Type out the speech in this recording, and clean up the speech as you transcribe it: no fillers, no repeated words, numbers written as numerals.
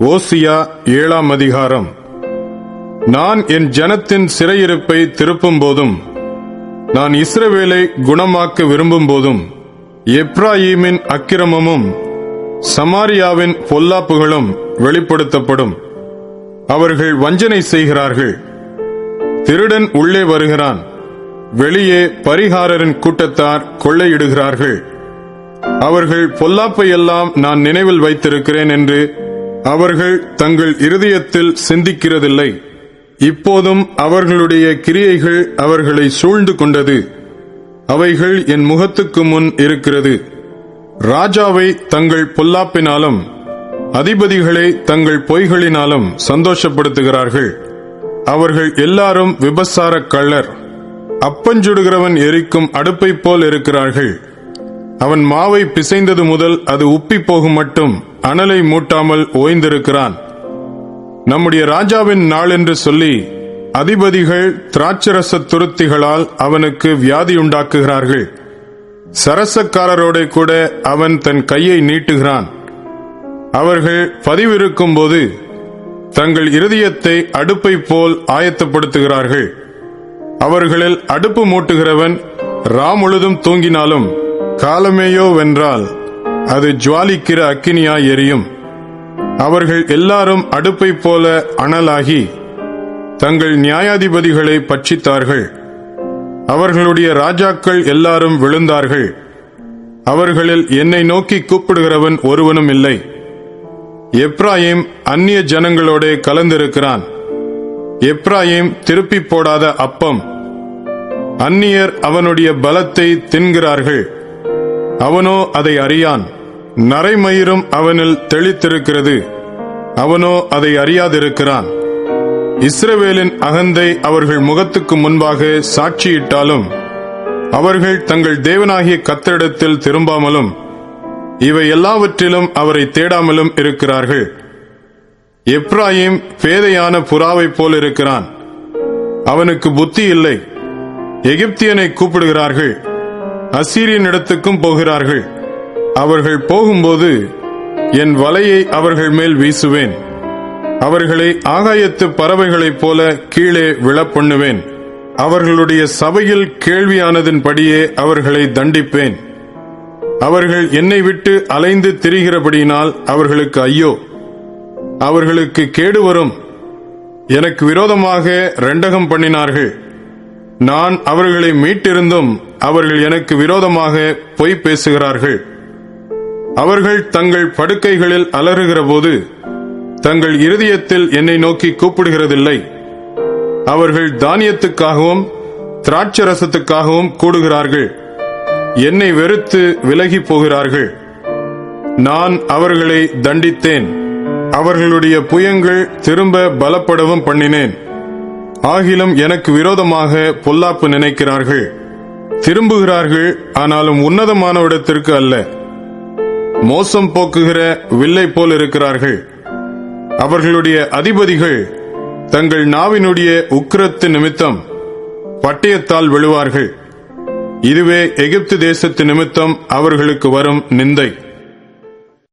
ஓசியா 7ஆம் அதிகாரம். நான் என் ஜனத்தின் சிறையிருப்பை திருப்பும் போதும், நான் இஸ்ரவேலை குணமாக்க விரும்பும் போதும், எப்ராயீமின் அக்கிரமமும் சமாரியாவின் பொல்லாப்புகளும் வெளிப்படுத்தப்படும். அவர்கள் வஞ்சனை செய்கிறார்கள். திருடன் உள்ளே வருகிறான், வெளியே பரிகாரரின் கூட்டத்தார் கொள்ளையிடுகிறார்கள். அவர்கள் பொல்லாப்பையெல்லாம் நான் நினைவில் வைத்திருக்கிறேன் என்று அவர்கள் தங்கள் இருதயத்தில் சிந்திக்கிறதில்லை. இப்போதும் அவர்களுடைய கிரியைகள் அவர்களை சூழ்ந்து கொண்டது. அவைகள் என் முகத்துக்கு முன் இருக்கிறது. ராஜாவை தங்கள் பொல்லாப்பினாலும் அதிபதிகளை தங்கள் பொய்களினாலும் சந்தோஷப்படுத்துகிறார்கள். அவர்கள் எல்லாரும் விபசார கள்ளர். அப்பஞ்சுடுகிறவன் எரிக்கும் அடுப்பை போல் இருக்கிறார்கள். அவன் மாவை பிசைந்தது முதல் அது உப்பி போகும் மட்டும் அனலை மூட்டாமல் ஓய்ந்திருக்கிறான். நம்முடைய ராஜாவின் நாள் என்று சொல்லி அதிபதிகள் திராட்சரச துருத்திகளால் அவனுக்கு வியாதியுண்டாக்குகிறார்கள். சரசக்காரரோட கூட அவன் தன் கையை நீட்டுகிறான். அவர்கள் பதிவிருக்கும் போது தங்கள் இருதயத்தை அடுப்பை போல் ஆயத்தப்படுத்துகிறார்கள். அவர்களில் அடுப்பு மூட்டுகிறவன் முழுதும் தூங்கினாலும் காலமேயோ வென்றால் அது ஜுவாலிக்கிற அக்கினியாய் எரியும். அவர்கள் எல்லாரும் அடுப்பை போல அனலாகி தங்கள் நியாயாதிபதிகளை பட்சித்தார்கள். அவர்களுடைய ராஜாக்கள் எல்லாரும் விழுந்தார்கள். அவர்களில் என்னை நோக்கி கூப்பிடுகிறவன் ஒருவனும் இல்லை. எப்ராயிம் அந்நிய ஜனங்களோட கலந்திருக்கிறான். எப்ராயிம் திருப்பி போடாத அப்பம். அந்நியர் அவனுடைய பலத்தை தின்கிறார்கள். அவனோ அதை அறியான். நரைமயிரும் அவனில் தெளித்திருக்கிறது. அவனோ அதை அறியாதிருக்கிறான். இஸ்ரவேலின் அகந்தை அவர்கள் முகத்துக்கு முன்பாக சாட்சியிட்டாலும் அவர்கள் தங்கள் தேவனாகிய கர்த்தரிடத்தில் திரும்பாமலும் இவை எல்லாவற்றிலும் அவரை தேடாமலும் இருக்கிறார்கள். எப்ராயிம் பேதையான புறாவை போல் இருக்கிறான். அவனுக்கு புத்தி இல்லை. எகிப்தியனை கூப்பிடுகிறார்கள், அசீரியனிடத்துக்கும் போகிறார்கள். அவர்கள் போகும்போது என் வலையை அவர்கள் மேல் வீசுவேன். அவர்களை ஆகாயத்து பறவைகளைப் போல கீழே விழப்பண்ணுவேன். அவர்களுடைய சபையில் கேள்வியானதின்படியே அவர்களை தண்டிப்பேன். அவர்கள் என்னை விட்டு அலைந்து திரிகிறபடியினால் அவர்களுக்கு ஐயோ! அவர்களுக்கு கேடு வரும். எனக்கு விரோதமாக ரெண்டகம் பண்ணினார்கள். நான் அவர்களை மீட்டிருந்தும் அவர்கள் எனக்கு விரோதமாக பொய் பேசுகிறார்கள். அவர்கள் தங்கள் படுக்கைகளில் அலறுகிற போது தங்கள் இருதயத்தில் என்னை நோக்கி கூப்பிடுகிறதில்லை. அவர்கள் தானியத்துக்காகவும் திராட்சரசத்துக்காகவும் கூடுகிறார்கள். என்னை வெறுத்து விலகி போகிறார்கள். நான் அவர்களை தண்டித்தேன். அவர்களுடைய புயங்கள் திரும்ப பலப்படவும் பண்ணினேன். ஆகிலும் எனக்கு விரோதமாக பொல்லாப்பு நினைக்கிறார்கள். திரும்புகிறார்கள், ஆனாலும் உன்னதமானவிடத்திற்கு அல்ல. மோசம் போக்குகிற வில்லை போல் இருக்கிறார்கள். அவர்களுடைய அதிபதிகள் தங்கள் நாவினுடைய உக்கிரத்து நிமித்தம் பட்டயத்தால் விழுவார்கள். இதுவே எகிப்து தேசத்து நிமித்தம் அவர்களுக்கு வரும் நிந்தை.